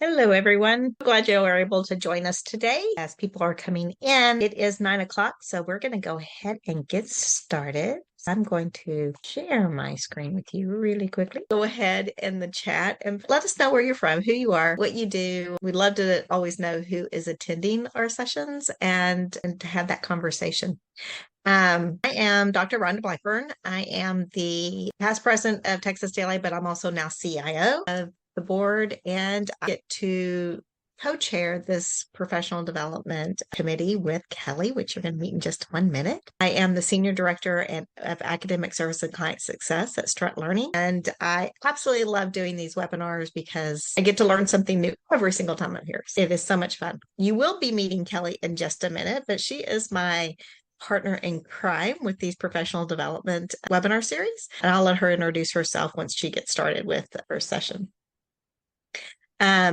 Hello, everyone. Glad you were able to join us today. As people are coming in, it is 9 o'clock, so we're going to go ahead and get started. I'm going to share my screen with you really quickly. Go ahead in the chat and let us know where you're from, who you are, what you do. We'd love to always know who is attending our sessions and to have that conversation. I am Dr. Rhonda Blackburn. I am the past president of Texas DLA, but I'm also now CIO of the board, and I get to co-chair this professional development committee with Kelli, which you're going to meet in just 1 minute. I am the senior director of academic service and client success at Strut Learning, and I absolutely love doing these webinars because I get to learn something new every single time I'm here. It is so much fun. You will be meeting Kelli in just a minute, but she is my partner in crime with these professional development webinar series. And I'll let her introduce herself once she gets started with her session.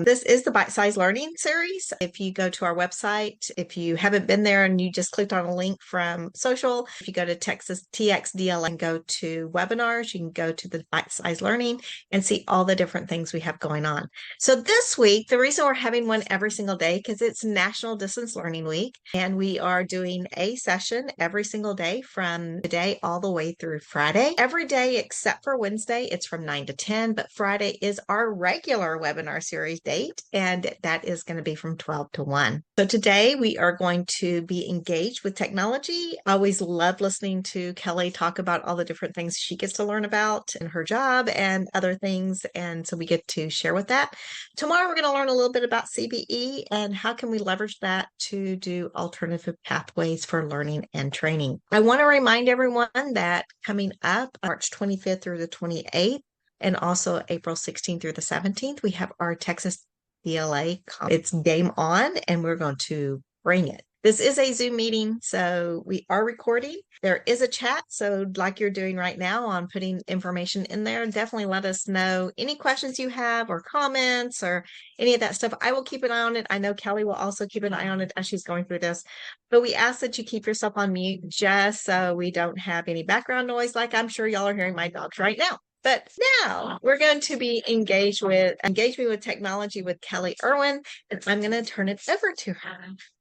This is the Bite-Size Learning Series. If you go to our website, if you haven't been there and you just clicked on a link from social, if you go to Texas TXDL and go to webinars, you can go to the Bite-Size Learning and see all the different things we have going on. So this week, the reason we're having one every single day, because it's National Distance Learning Week, and we are doing a session every single day from today all the way through Friday. Every day except for Wednesday, it's from 9 to 10, but Friday is our regular webinar series date, and that is going to be from 12 to 1. So today we are going to be engaged with technology. I always love listening to Kelli talk about all the different things she gets to learn about in her job and other things, and so we get to share with that. Tomorrow we're going to learn a little bit about CBE and how can we leverage that to do alternative pathways for learning and training. I want to remind everyone that coming up March 25th through the 28th, and also April 16th through the 17th, we have our Texas DLA. It's game on, and we're going to bring it. This is a Zoom meeting, so we are recording. There is a chat, so like you're doing right now on putting information in there, definitely let us know any questions you have or comments or any of that stuff. I will keep an eye on it. I know Kelli will also keep an eye on it as she's going through this, but we ask that you keep yourself on mute just so we don't have any background noise, like I'm sure y'all are hearing my dogs right now. But now we're going to be engaging with technology with Kelli Erwin, and I'm going to turn it over to her.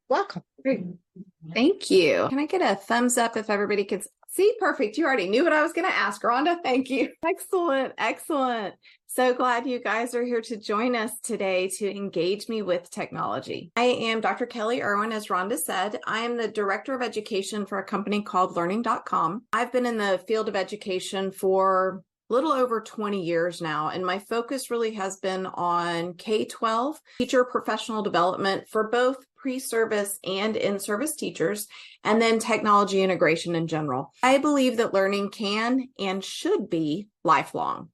Welcome. Thank you. Can I get a thumbs up if everybody can see? Perfect. You already knew what I was going to ask, Rhonda. Thank you. Excellent. Excellent. So glad you guys are here to join us today to engage me with technology. I am Dr. Kelli Erwin, as Rhonda said. I am the Director of Education for a company called Learning.com. I've been in the field of education for little over 20 years now, and my focus really has been on K-12 teacher professional development for both pre-service and in-service teachers, and then technology integration in general. I believe that learning can and should be lifelong.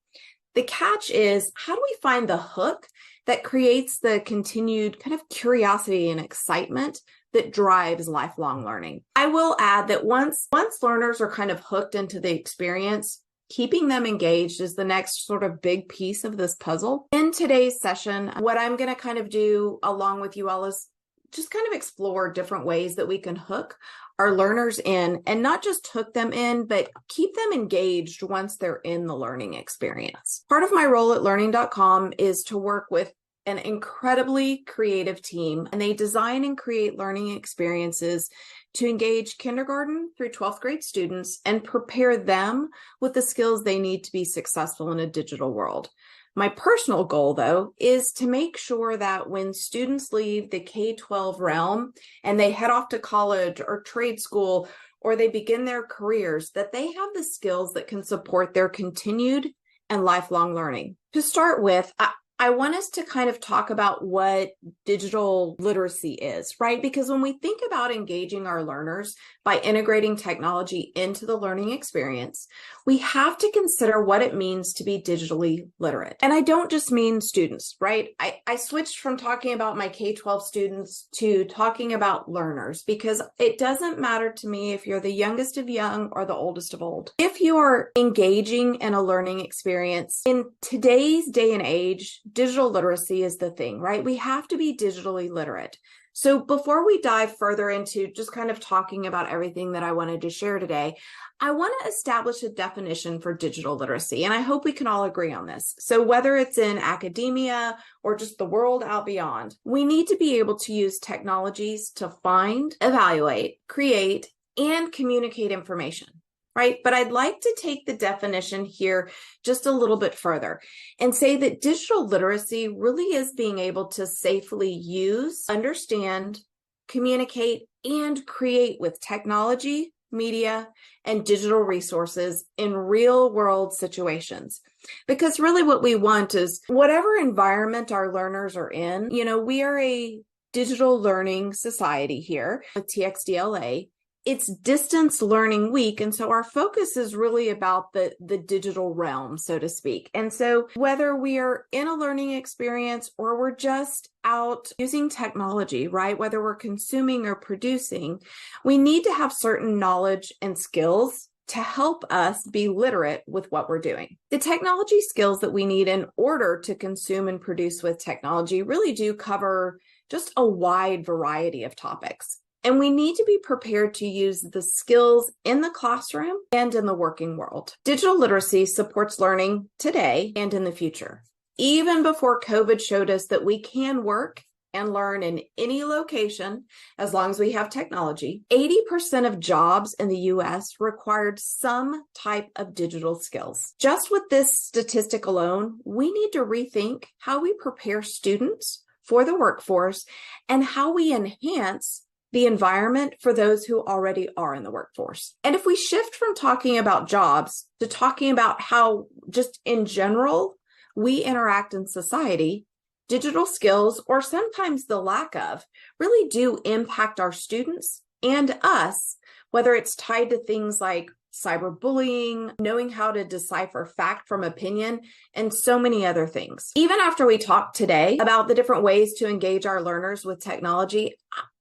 The catch is, how do we find the hook that creates the continued kind of curiosity and excitement that drives lifelong learning? I will add that once learners are kind of hooked into the experience, keeping them engaged is the next sort of big piece of this puzzle. In today's session, what I'm going to kind of do along with you all is just kind of explore different ways that we can hook our learners in, and not just hook them in, but keep them engaged once they're in the learning experience. Part of my role at Learning.com is to work with an incredibly creative team, and they design and create learning experiences to engage kindergarten through 12th grade students and prepare them with the skills they need to be successful in a digital world. My personal goal, though, is to make sure that when students leave the K-12 realm and they head off to college or trade school, or they begin their careers, that they have the skills that can support their continued and lifelong learning. To start with, I want us to kind of talk about what digital literacy is, right? Because when we think about engaging our learners by integrating technology into the learning experience, we have to consider what it means to be digitally literate. And I don't just mean students, right? I switched from talking about my K-12 students to talking about learners, because it doesn't matter to me if you're the youngest of young or the oldest of old. If you are engaging in a learning experience in today's day and age, digital literacy is the thing, right? We have to be digitally literate. So before we dive further into just kind of talking about everything that I wanted to share today, I want to establish a definition for digital literacy, and I hope we can all agree on this. So whether it's in academia or just the world out beyond, we need to be able to use technologies to find, evaluate, create, and communicate information, right? But I'd like to take the definition here just a little bit further and say that digital literacy really is being able to safely use, understand, communicate, and create with technology, media, and digital resources in real world situations. Because really what we want is whatever environment our learners are in, we are a digital learning society here with TXDLA. It's distance learning week. And so our focus is really about the digital realm, so to speak. And so whether we are in a learning experience or we're just out using technology, right? Whether we're consuming or producing, we need to have certain knowledge and skills to help us be literate with what we're doing. The technology skills that we need in order to consume and produce with technology really do cover just a wide variety of topics. And we need to be prepared to use the skills in the classroom and in the working world. Digital literacy supports learning today and in the future. Even before COVID showed us that we can work and learn in any location as long as we have technology, 80% of jobs in the US required some type of digital skills. Just with this statistic alone, we need to rethink how we prepare students for the workforce and how we enhance the environment for those who already are in the workforce. And if we shift from talking about jobs to talking about how just in general we interact in society, digital skills, or sometimes the lack of, really do impact our students and us, whether it's tied to things like cyberbullying, knowing how to decipher fact from opinion, and so many other things. Even after we talk today about the different ways to engage our learners with technology,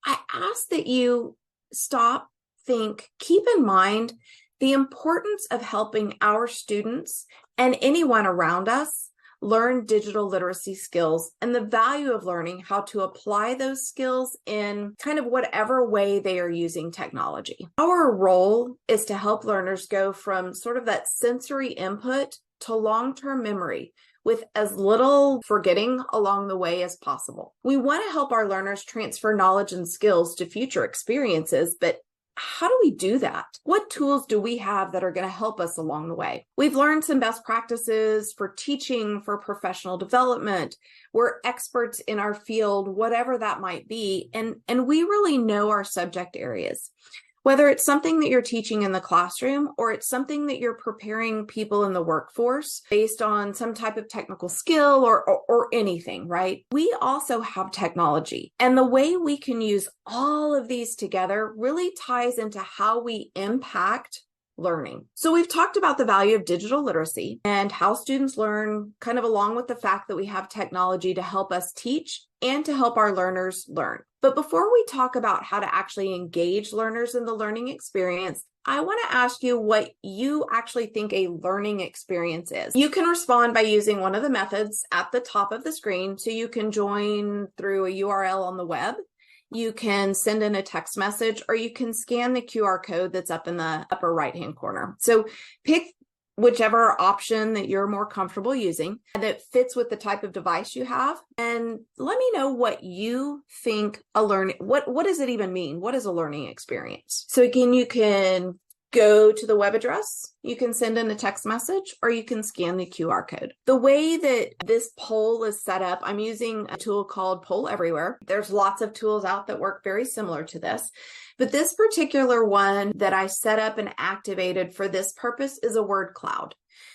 I ask that you stop, think, keep in mind the importance of helping our students and anyone around us learn digital literacy skills and the value of learning how to apply those skills in kind of whatever way they are using technology. Our role is to help learners go from sort of that sensory input to long-term memory with as little forgetting along the way as possible. We want to help our learners transfer knowledge and skills to future experiences, but how do we do that? What tools do we have that are going to help us along the way? We've learned some best practices for teaching, for professional development. We're experts in our field, whatever that might be, and we really know our subject areas. Whether it's something that you're teaching in the classroom or it's something that you're preparing people in the workforce based on some type of technical skill or anything, right? We also have technology. And the way we can use all of these together really ties into how we impact learning. So we've talked about the value of digital literacy and how students learn kind of along with the fact that we have technology to help us teach and to help our learners learn. But before we talk about how to actually engage learners in the learning experience, I want to ask you what you actually think a learning experience is. You can respond by using one of the methods at the top of the screen. So you can join through a URL on the web. You can send in a text message, or you can scan the QR code that's up in the upper right-hand corner. So pick whichever option that you're more comfortable using that fits with the type of device you have. And let me know what you think what does it even mean? What is a learning experience? So again, you can go to the web address, you can send in a text message, or you can scan the QR code. The way that this poll is set up, I'm using a tool called Poll Everywhere. There's lots of tools out that work very similar to this, but this particular one that I set up and activated for this purpose is a word cloud.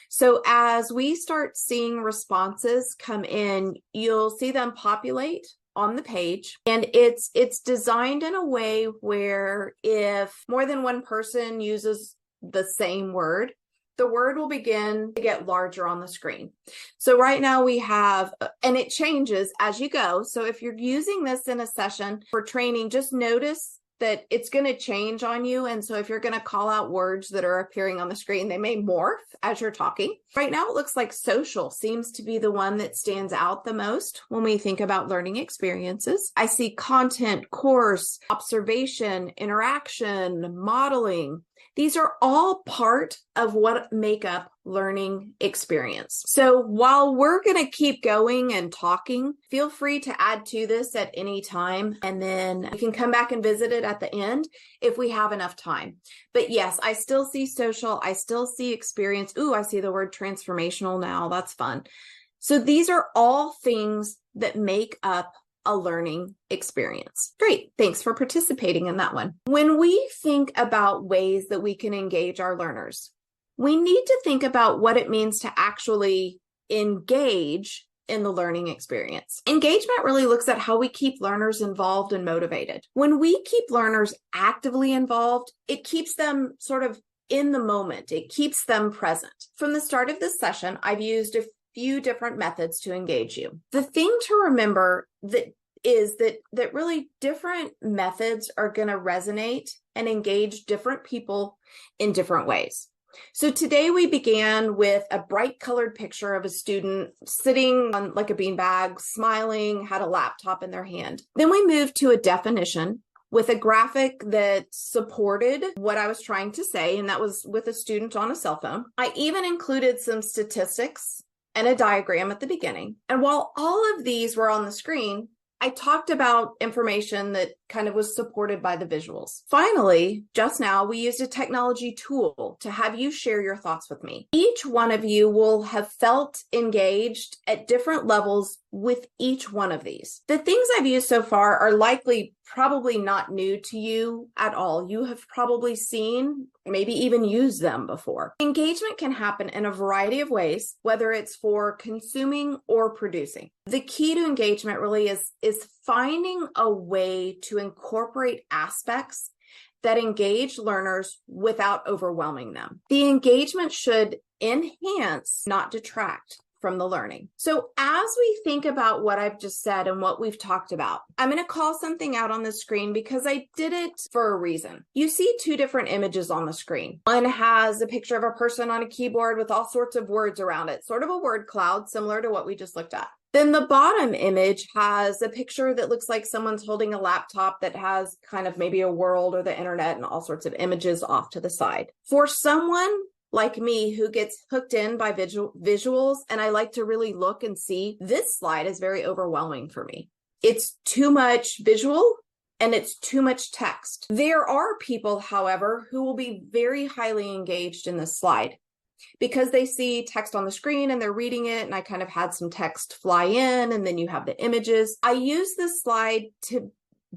So as we start seeing responses come in, you'll see them populate on the page, and it's designed in a way where if more than one person uses the same word, the word will begin to get larger on the screen. So right now we have, and it changes as you go. So if you're using this in a session for training, just notice that it's going to change on you. And so if you're going to call out words that are appearing on the screen, they may morph as you're talking. Right now, it looks like social seems to be the one that stands out the most when we think about learning experiences. I see content, course, observation, interaction, modeling. These are all part of what make up learning experience. So while we're going to keep going and talking, feel free to add to this at any time. And then you can come back and visit it at the end if we have enough time. But yes, I still see social. I still see experience. Ooh, I see the word transformational now. That's fun. So these are all things that make up a learning experience. Great. Thanks for participating in that one. When we think about ways that we can engage our learners, we need to think about what it means to actually engage in the learning experience. Engagement really looks at how we keep learners involved and motivated. When we keep learners actively involved, it keeps them sort of in the moment. It keeps them present. From the start of this session, I've used a few different methods to engage you. The thing to remember is that really different methods are going to resonate and engage different people in different ways. So today we began with a bright colored picture of a student sitting on like a beanbag, smiling, had a laptop in their hand. Then we moved to a definition with a graphic that supported what I was trying to say, and that was with a student on a cell phone. I even included some statistics and a diagram at the beginning. And while all of these were on the screen, I talked about information that kind of was supported by the visuals. Finally, just now, we used a technology tool to have you share your thoughts with me. Each one of you will have felt engaged at different levels with each one of these. The things I've used so far are likely probably not new to you at all. You have probably seen, maybe even used them before. Engagement can happen in a variety of ways, whether it's for consuming or producing. The key to engagement really is finding a way to incorporate aspects that engage learners without overwhelming them. The engagement should enhance, not detract from the learning. So as we think about what I've just said and what we've talked about, I'm going to call something out on the screen because I did it for a reason. You see two different images on the screen. One has a picture of a person on a keyboard with all sorts of words around it, sort of a word cloud, similar to what we just looked at. Then the bottom image has a picture that looks like someone's holding a laptop that has kind of maybe a world or the internet and all sorts of images off to the side. For someone like me who gets hooked in by visuals, and I like to really look and see, this slide is very overwhelming for me. It's too much visual and it's too much text. There are people, however, who will be very highly engaged in this slide because they see text on the screen and they're reading it, and I kind of had some text fly in, and then you have the images. I use this slide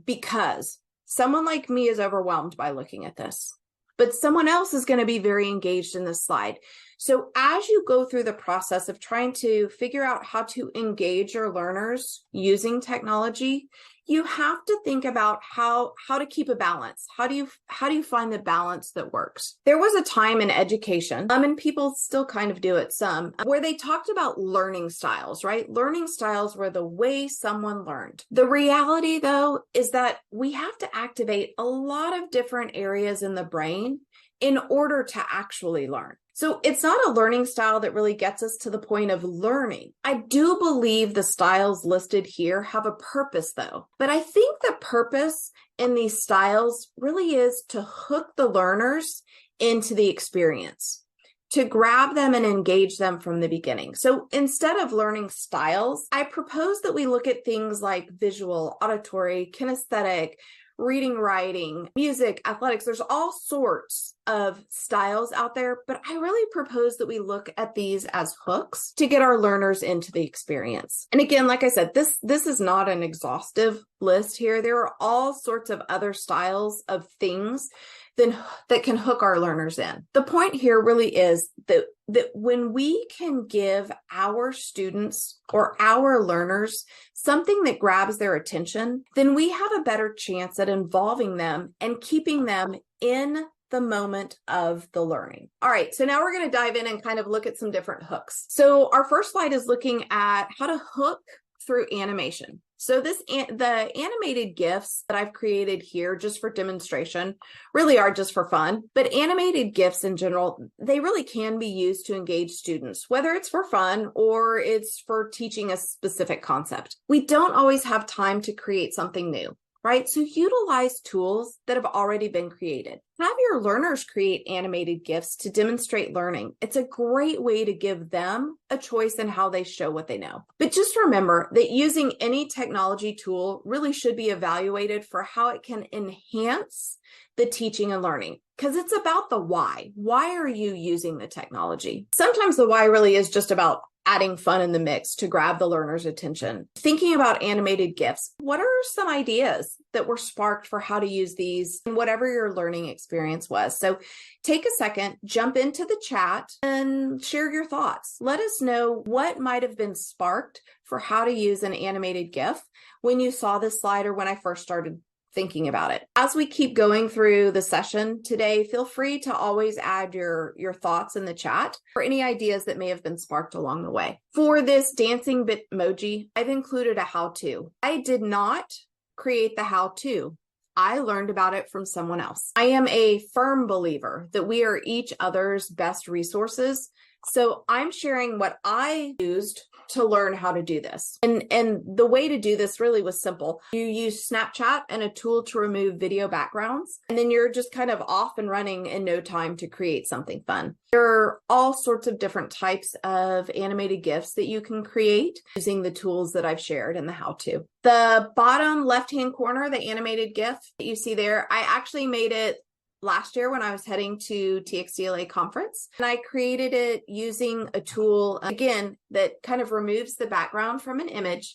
because someone like me is overwhelmed by looking at this, but someone else is going to be very engaged in this slide. So as you go through the process of trying to figure out how to engage your learners using technology, you have to think about how to keep a balance. How do you find the balance that works? There was a time in education, and people still kind of do it some, where they talked about learning styles, right? Learning styles were the way someone learned. The reality, though, is that we have to activate a lot of different areas in the brain in order to actually learn. So it's not a learning style that really gets us to the point of learning. I do believe the styles listed here have a purpose, though. But I think the purpose in these styles really is to hook the learners into the experience, to grab them and engage them from the beginning. So instead of learning styles, I propose that we look at things like visual, auditory, kinesthetic, reading, writing, music, athletics. There's all sorts of styles out there, but I really propose that we look at these as hooks to get our learners into the experience. And again, like I said, this is not an exhaustive list here. There are all sorts of other styles of things that can hook our learners in. The point here really is that when we can give our students or our learners something that grabs their attention, then we have a better chance at involving them and keeping them in the moment of the learning. All right, so now we're going to dive in and kind of look at some different hooks. So our first slide is looking at how to hook through animation. So the animated GIFs that I've created here just for demonstration really are just for fun, but animated GIFs in general, they really can be used to engage students, whether it's for fun or it's for teaching a specific concept. We don't always have time to create something new, right? So utilize tools that have already been created. Have your learners create animated GIFs to demonstrate learning. It's a great way to give them a choice in how they show what they know. But just remember that using any technology tool really should be evaluated for how it can enhance the teaching and learning, because it's about the why. Why are you using the technology? Sometimes the why really is just about adding fun in the mix to grab the learner's attention. Thinking about animated GIFs, what are some ideas that were sparked for how to use these in whatever your learning experience was? So take a second, jump into the chat and share your thoughts. Let us know what might have been sparked for how to use an animated GIF when you saw this slide or when I first started thinking about it. As we keep going through the session today, feel free to always add your thoughts in the chat or any ideas that may have been sparked along the way. For this dancing Bitmoji, I've included a how-to. I did not create the how-to. I learned about it from someone else. I am a firm believer that we are each other's best resources. So I'm sharing what I used to learn how to do this. And the way to do this really was simple. You use Snapchat and a tool to remove video backgrounds, and then you're just kind of off and running in no time to create something fun. There are all sorts of different types of animated GIFs that you can create using the tools that I've shared in the how-to. The bottom left-hand corner, the animated GIF that you see there, I actually made it last year when I was heading to TXDLA conference, and I created it using a tool, again, that kind of removes the background from an image.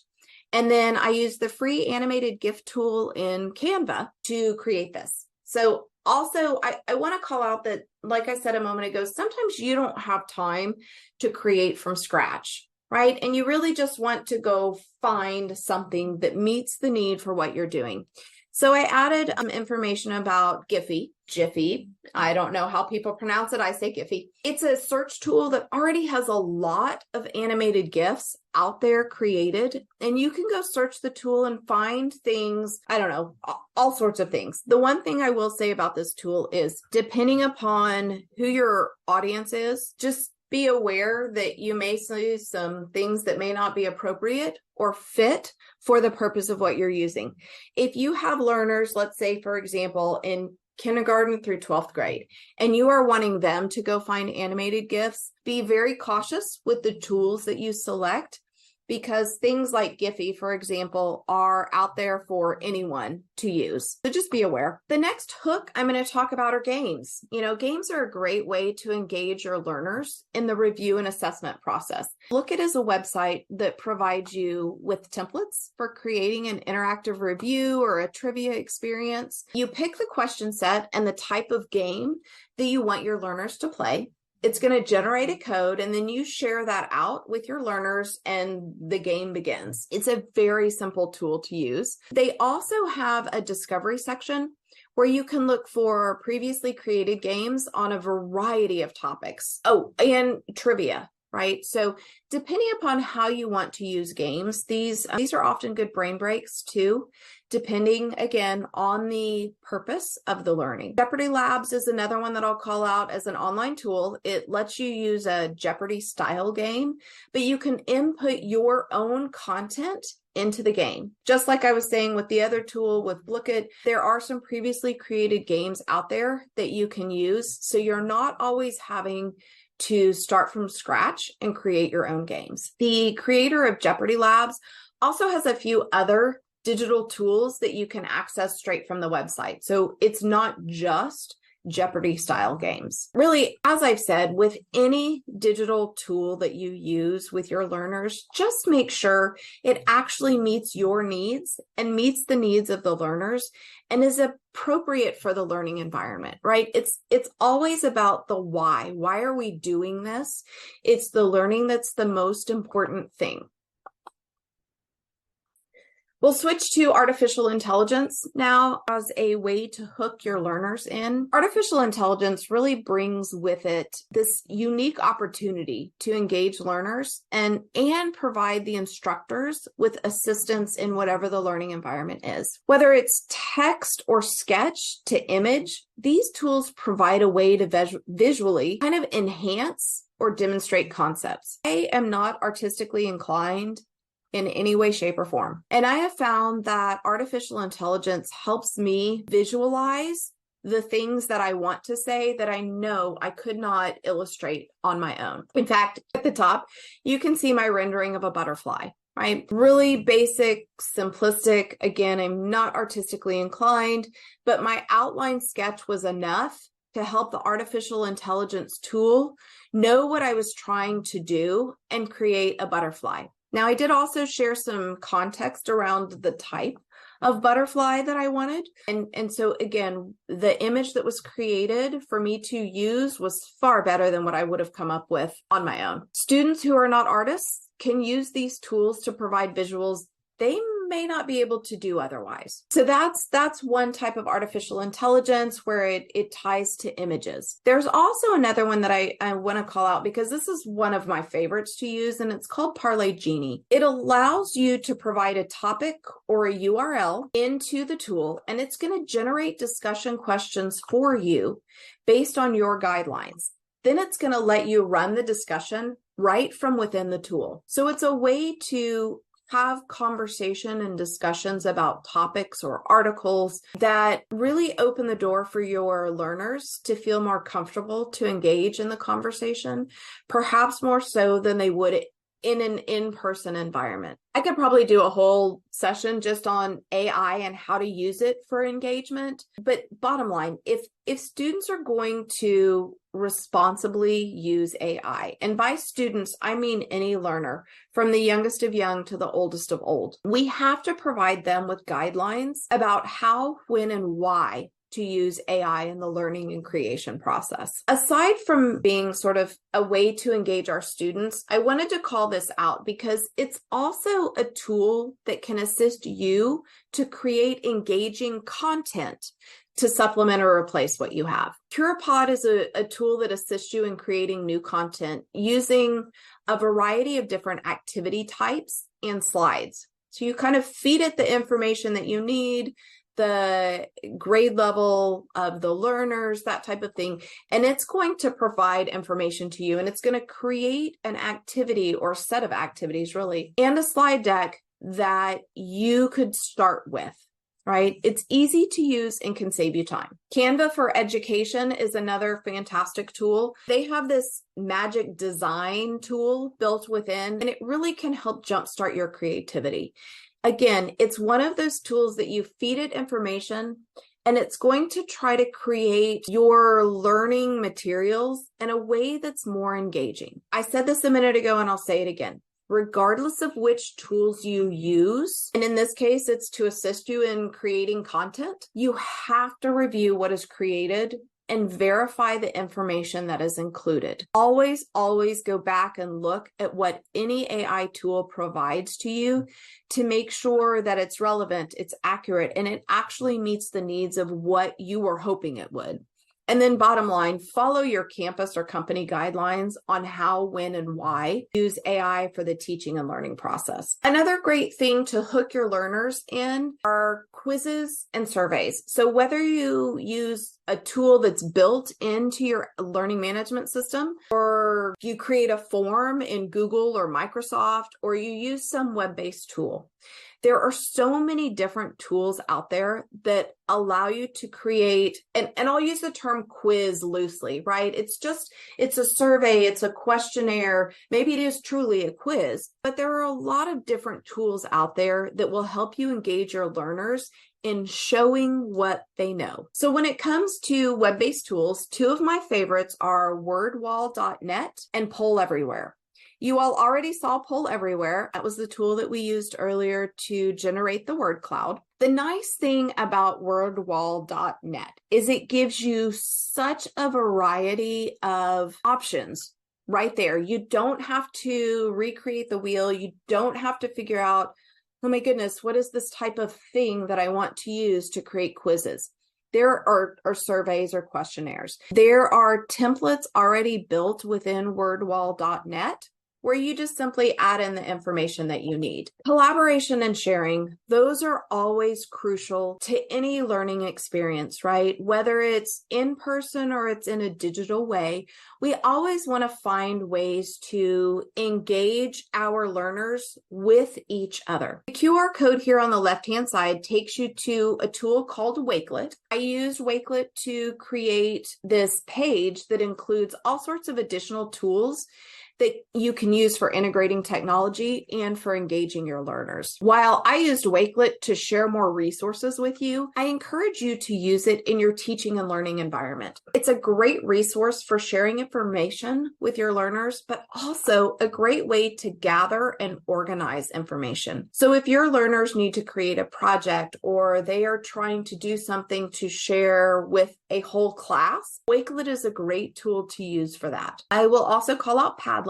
And then I used the free animated GIF tool in Canva to create this. So also, I want to call out that, like I said a moment ago, sometimes you don't have time to create from scratch, right? And you really just want to go find something that meets the need for what you're doing. So I added information about Jiffy. I don't know how people pronounce it. I say Giphy. It's a search tool that already has a lot of animated GIFs out there created. And you can go search the tool and find things, I don't know, all sorts of things. The one thing I will say about this tool is, depending upon who your audience is, just be aware that you may see some things that may not be appropriate or fit for the purpose of what you're using. If you have learners, let's say, for example, in kindergarten through 12th grade, and you are wanting them to go find animated GIFs, be very cautious with the tools that you select, because things like Giphy, for example, are out there for anyone to use. So just be aware. The next hook I'm going to talk about are games. Games are a great way to engage your learners in the review and assessment process. Look at it as a website that provides you with templates for creating an interactive review or a trivia experience. You pick the question set and the type of game that you want your learners to play. It's going to generate a code, and then you share that out with your learners and the game begins. It's a very simple tool to use. They also have a discovery section where you can look for previously created games on a variety of topics. Oh, and trivia, right? So depending upon how you want to use games, these are often good brain breaks too, depending again on the purpose of the learning. Jeopardy Labs is another one that I'll call out as an online tool. It lets you use a Jeopardy style game, but you can input your own content into the game. Just like I was saying with the other tool with Wakelet, there are some previously created games out there that you can use. So you're not always having to start from scratch and create your own games. The creator of Jeopardy Labs also has a few other digital tools that you can access straight from the website. So it's not just Jeopardy style games. Really, as I've said, with any digital tool that you use with your learners, just make sure it actually meets your needs and meets the needs of the learners and is appropriate for the learning environment, right? It's always about the why. Why are we doing this? It's the learning that's the most important thing. We'll switch to artificial intelligence now as a way to hook your learners in. Artificial intelligence really brings with it this unique opportunity to engage learners and provide the instructors with assistance in whatever the learning environment is. Whether it's text or sketch to image, these tools provide a way to visually kind of enhance or demonstrate concepts. I am not artistically inclined in any way, shape, or form. And I have found that artificial intelligence helps me visualize the things that I want to say that I know I could not illustrate on my own. In fact, at the top, you can see my rendering of a butterfly, right? Really basic, simplistic. Again, I'm not artistically inclined, but my outline sketch was enough to help the artificial intelligence tool know what I was trying to do and create a butterfly. Now, I did also share some context around the type of butterfly that I wanted. And so again, the image that was created for me to use was far better than what I would have come up with on my own. Students who are not artists can use these tools to provide visuals they may not be able to do otherwise. So that's one type of artificial intelligence where it ties to images. There's also another one that I want to call out because this is one of my favorites to use, and it's called Parlay Genie. It allows you to provide a topic or a URL into the tool, and it's going to generate discussion questions for you based on your guidelines. Then it's going to let you run the discussion right from within the tool. So it's a way to have conversation and discussions about topics or articles that really open the door for your learners to feel more comfortable to engage in the conversation, perhaps more so than they would in an in-person environment. I could probably do a whole session just on AI and how to use it for engagement. But bottom line, if students are going to responsibly use AI, and by students, I mean any learner, from the youngest of young to the oldest of old, we have to provide them with guidelines about how, when, and why to use AI in the learning and creation process. Aside from being sort of a way to engage our students, I wanted to call this out because it's also a tool that can assist you to create engaging content to supplement or replace what you have. CuraPod is a tool that assists you in creating new content using a variety of different activity types and slides. So you kind of feed it the information that you need, the grade level of the learners, that type of thing. And it's going to provide information to you, and it's going to create an activity or set of activities really, and a slide deck that you could start with, right? It's easy to use and can save you time. Canva for Education is another fantastic tool. They have this magic design tool built within, and it really can help jumpstart your creativity. Again, it's one of those tools that you feed it information, and it's going to try to create your learning materials in a way that's more engaging. I said this a minute ago, and I'll say it again. Regardless of which tools you use, and in this case, it's to assist you in creating content, you have to review what is created and verify the information that is included. Always, always go back and look at what any AI tool provides to you to make sure that it's relevant, it's accurate, and it actually meets the needs of what you were hoping it would. And then bottom line, follow your campus or company guidelines on how, when, and why use AI for the teaching and learning process. Another great thing to hook your learners in are quizzes and surveys. So whether you use a tool that's built into your learning management system, or you create a form in Google or Microsoft, or you use some web-based tool, there are so many different tools out there that allow you to create, and I'll use the term quiz loosely, right? It's a survey, it's a questionnaire, maybe it is truly a quiz, but there are a lot of different tools out there that will help you engage your learners in showing what they know. So when it comes to web-based tools, two of my favorites are wordwall.net and Poll Everywhere. You all already saw Poll Everywhere. That was the tool that we used earlier to generate the word cloud. The nice thing about wordwall.net is it gives you such a variety of options right there. You don't have to recreate the wheel. You don't have to figure out oh my goodness, what is this type of thing that I want to use to create quizzes? There are surveys or questionnaires. There are templates already built within wordwall.net where you just simply add in the information that you need. Collaboration and sharing, those are always crucial to any learning experience, right? Whether it's in person or it's in a digital way, we always want to find ways to engage our learners with each other. The QR code here on the left-hand side takes you to a tool called Wakelet. I used Wakelet to create this page that includes all sorts of additional tools that you can use for integrating technology and for engaging your learners. While I used Wakelet to share more resources with you, I encourage you to use it in your teaching and learning environment. It's a great resource for sharing information with your learners, but also a great way to gather and organize information. So if your learners need to create a project or they are trying to do something to share with a whole class, Wakelet is a great tool to use for that. I will also call out Padlet.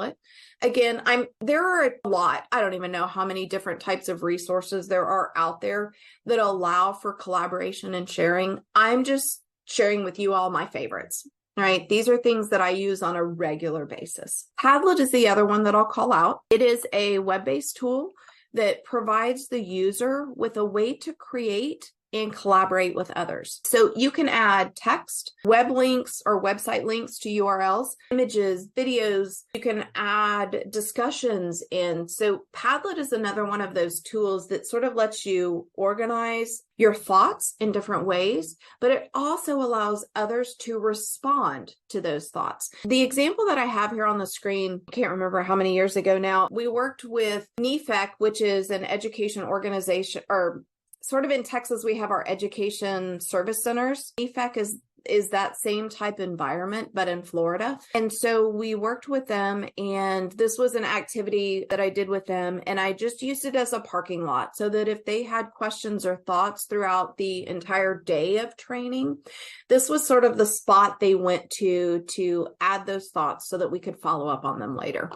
Again, there are a lot, I don't even know how many different types of resources there are out there that allow for collaboration and sharing. I'm just sharing with you all my favorites, right? These are things that I use on a regular basis. Padlet is the other one that I'll call out. It is a web-based tool that provides the user with a way to create and collaborate with others. So you can add text, web links or website links to URLs, images, videos. You can add discussions in. So Padlet is another one of those tools that sort of lets you organize your thoughts in different ways, but it also allows others to respond to those thoughts. The example that I have here on the screen, I can't remember how many years ago now, we worked with NEFEC, which is an education organization, or sort of in Texas, we have our education service centers. NEFEC is that same type environment, but in Florida. And so we worked with them, and this was an activity that I did with them. And I just used it as a parking lot so that if they had questions or thoughts throughout the entire day of training, this was sort of the spot they went to add those thoughts so that we could follow up on them later.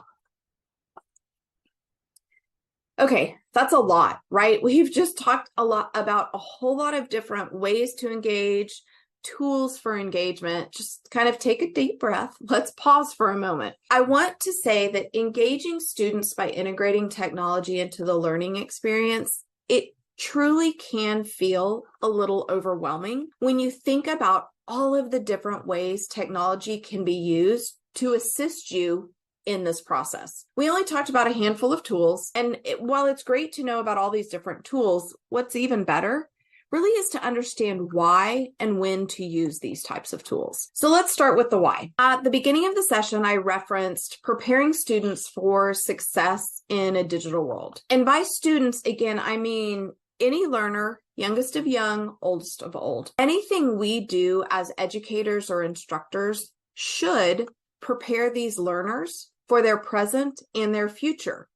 Okay, that's a lot, right? We've just talked a lot about a whole lot of different ways to engage, tools for engagement. Just kind of take a deep breath. Let's pause for a moment. I want to say that engaging students by integrating technology into the learning experience, it truly can feel a little overwhelming when you think about all of the different ways technology can be used to assist you in this process. We only talked about a handful of tools, and while it's great to know about all these different tools, what's even better really is to understand why and when to use these types of tools. So let's start with the why. At the beginning of the session, I referenced preparing students for success in a digital world. And by students, again, I mean any learner, youngest of young, oldest of old. Anything we do as educators or instructors should prepare these learners for their present and their future.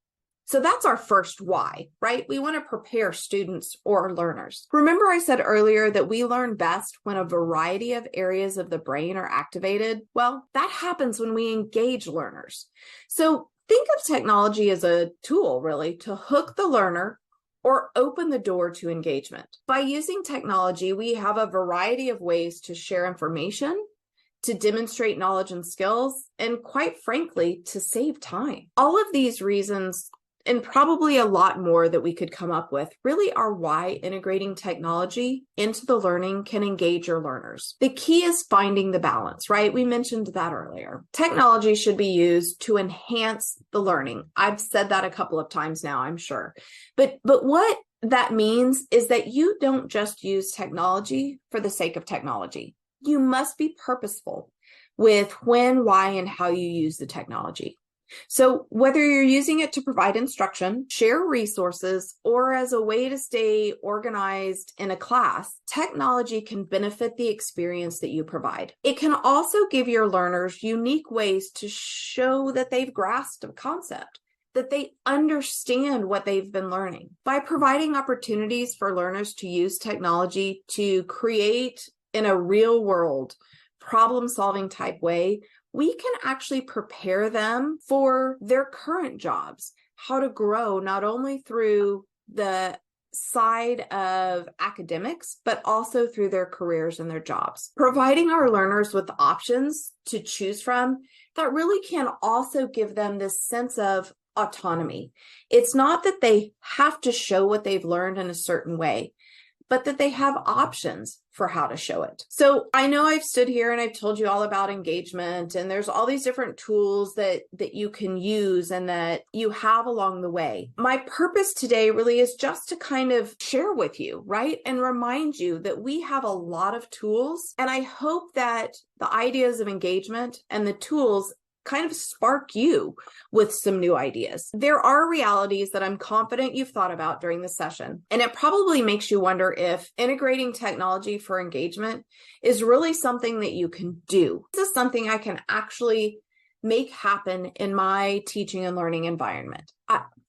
So that's our first why, right? We want to prepare students or learners. Remember I said earlier that we learn best when a variety of areas of the brain are activated? Well, that happens when we engage learners. So think of technology as a tool, really, to hook the learner or open the door to engagement. By using technology, we have a variety of ways to share information, to demonstrate knowledge and skills, and quite frankly, to save time. All of these reasons, and probably a lot more that we could come up with, really are why integrating technology into the learning can engage your learners. The key is finding the balance, right? We mentioned that earlier. Technology should be used to enhance the learning. I've said that a couple of times now, I'm sure. But what that means is that you don't just use technology for the sake of technology. You must be purposeful with when, why, and how you use the technology. So whether you're using it to provide instruction, share resources, or as a way to stay organized in a class, technology can benefit the experience that you provide. It can also give your learners unique ways to show that they've grasped a concept, that they understand what they've been learning. By providing opportunities for learners to use technology to create in a real world, problem-solving type way, we can actually prepare them for their current jobs, how to grow not only through the side of academics, but also through their careers and their jobs. Providing our learners with options to choose from that really can also give them this sense of autonomy. It's not that they have to show what they've learned in a certain way, but that they have options for how to show it. So I know I've stood here and I've told you all about engagement, and there's all these different tools that you can use and that you have along the way. My purpose today really is just to kind of share with you, right? And remind you that we have a lot of tools. And I hope that the ideas of engagement and the tools kind of spark you with some new ideas. There are realities that I'm confident you've thought about during the session, and it probably makes you wonder if integrating technology for engagement is really something that you can do. This is something I can actually make happen in my teaching and learning environment.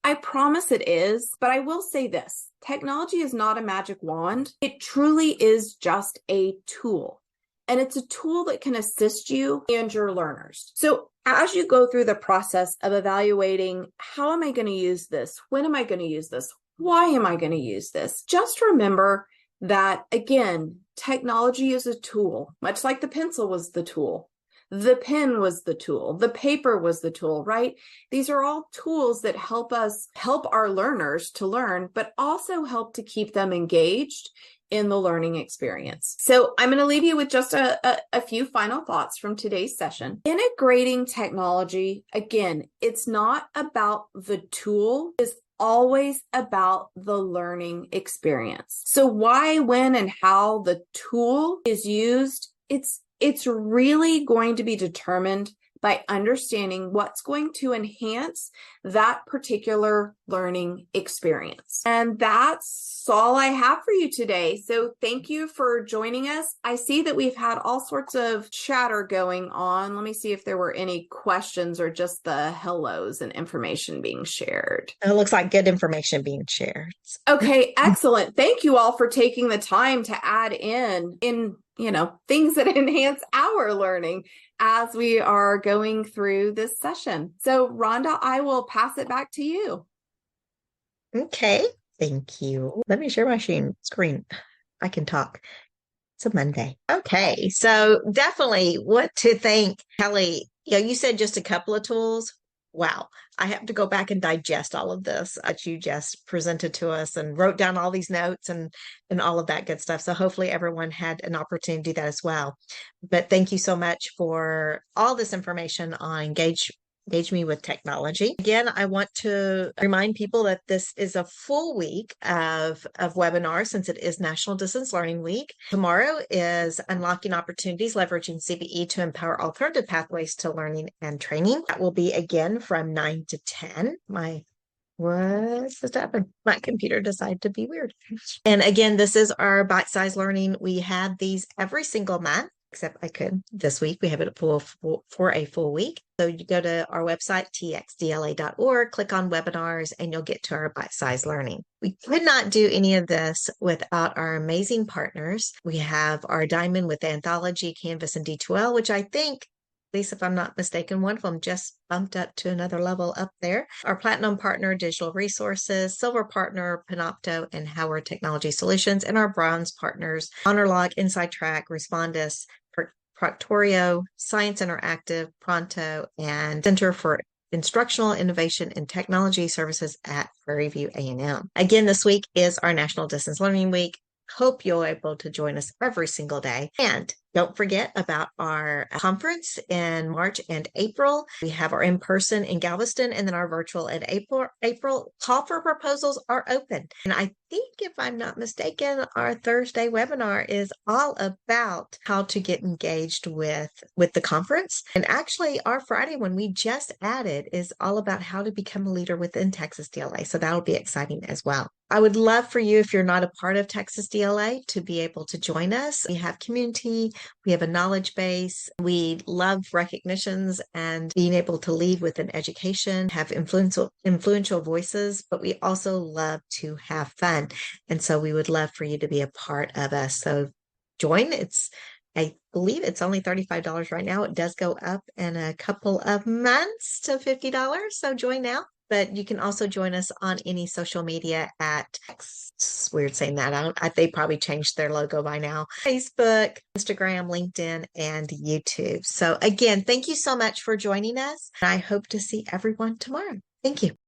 I promise it is, but I will say this: technology is not a magic wand. It truly is just a tool. And it's a tool that can assist you and your learners. So as you go through the process of evaluating, how am I going to use this? When am I going to use this? Why am I going to use this? Just remember that, again, technology is a tool, much like the pencil was the tool. The pen was the tool. The paper was the tool, right? These are all tools that help our learners to learn, but also help to keep them engaged in the learning experience. So I'm going to leave you with just a few final thoughts from today's session. Integrating technology, again, it's not about the tool, it's always about the learning experience. So why, when, and how the tool is used, it's really going to be determined by understanding what's going to enhance that particular learning experience. And that's all I have for you today. So thank you for joining us. I see that we've had all sorts of chatter going on. Let me see if there were any questions or just the hellos and information being shared. It looks like good information being shared. Okay, excellent. Thank you all for taking the time to add in things that enhance our learning as we are going through this session. So Rhonda, I will pass it back to you. Okay, thank you. Let me share my screen. I can talk. It's a Monday. Okay, so definitely what to thank Kelli. You said just a couple of tools. Wow, I have to go back and digest all of this that you just presented to us and wrote down all these notes and all of that good stuff. So hopefully everyone had an opportunity to do that as well. But thank you so much for all this information on Engage Me with Technology. Again, I want to remind people that this is a full week of webinars since it is National Distance Learning Week. Tomorrow is Unlocking Opportunities, Leveraging CBE to Empower Alternative Pathways to Learning and Training. That will be again from 9 to 10. What's just happened? My computer decided to be weird. And again, this is our bite-sized learning. We have these every single month. Except I could this week. We have it for a full week. So you go to our website, txdla.org, click on webinars, and you'll get to our bite-sized learning. We could not do any of this without our amazing partners. We have our diamond with Anthology, Canvas, and D2L, which I think, at least if I'm not mistaken, one of them just bumped up to another level up there. Our platinum partner, Digital Resources, silver partner, Panopto and Howard Technology Solutions, and our bronze partners, HonorLog, Inside Track, Respondus, Proctorio, Science Interactive, Pronto, and Center for Instructional Innovation and Technology Services at Prairie View A&M. Again, this week is our National Distance Learning Week. Hope you're able to join us every single day. And don't forget about our conference in March and April. We have our in-person in Galveston and then our virtual in April. Call for proposals are open. And I think, if I'm not mistaken, our Thursday webinar is all about how to get engaged with the conference. And actually, our Friday one we just added is all about how to become a leader within Texas DLA. So that'll be exciting as well. I would love for you, if you're not a part of Texas DLA, to be able to join us. We have community, we have a knowledge base, we love recognitions and being able to lead within education, have influential voices, but we also love to have fun. And so we would love for you to be a part of us. So join. I believe it's only $35 right now. It does go up in a couple of months to $50. So join now. but you can also join us on any social media at, it's weird saying that. They probably changed their logo by now. Facebook, Instagram, LinkedIn, and YouTube. So again, thank you so much for joining us. I hope to see everyone tomorrow. Thank you.